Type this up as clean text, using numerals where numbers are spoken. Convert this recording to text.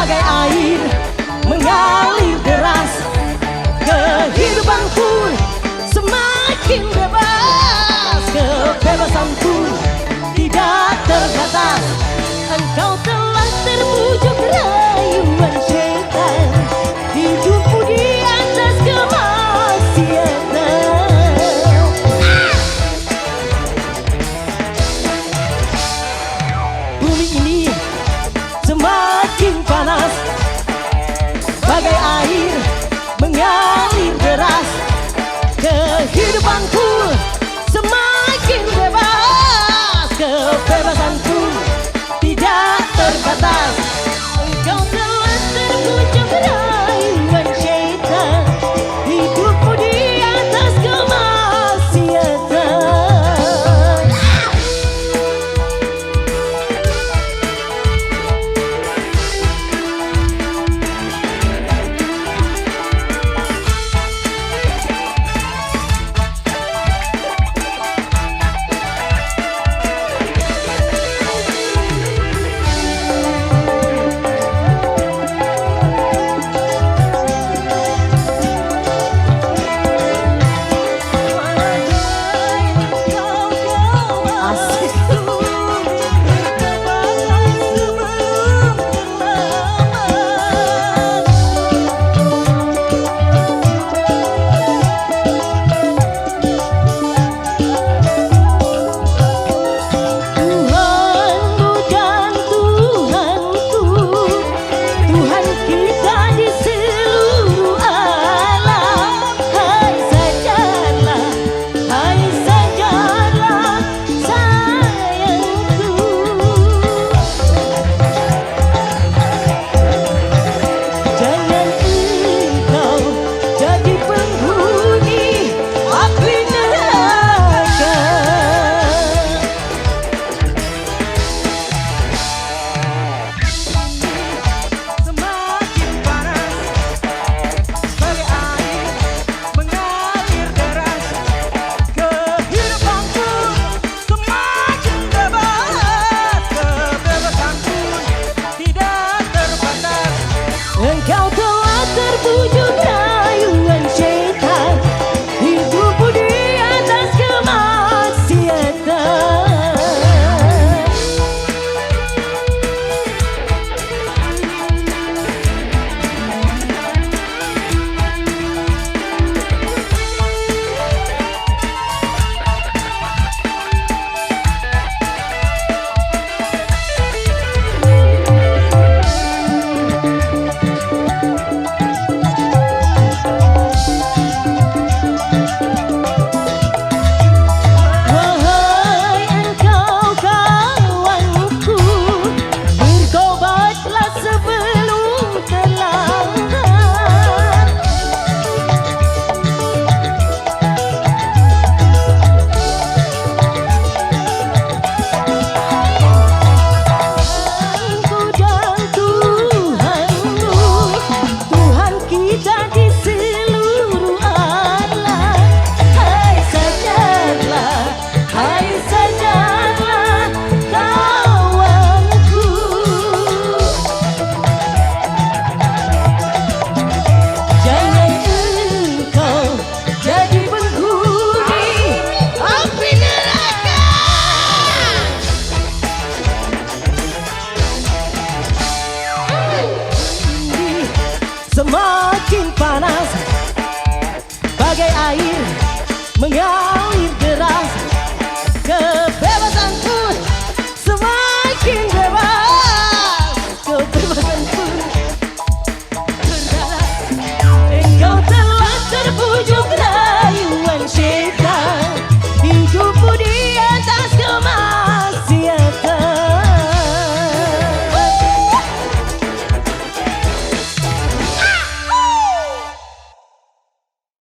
bagai air mengalir deras. Kehidupan pun semakin bebas, kebebasan pun tidak terbatas. Engkau telah terbujuk rayuan setan, hidupmu di atas kemaksiatan. Bumi ini semakin panas, bagai air mengalir deras. Kehidupanku semakin bebas, kebebasanku tidak terbatas. Engkau telah terbujuk rayuan syaitan, hidupmu di atas kemaksiatan. Engkau telah terbujuk rayuan syaitan, hidupmu di atas kemaksiatan. Semakin panas, bagai air mengalir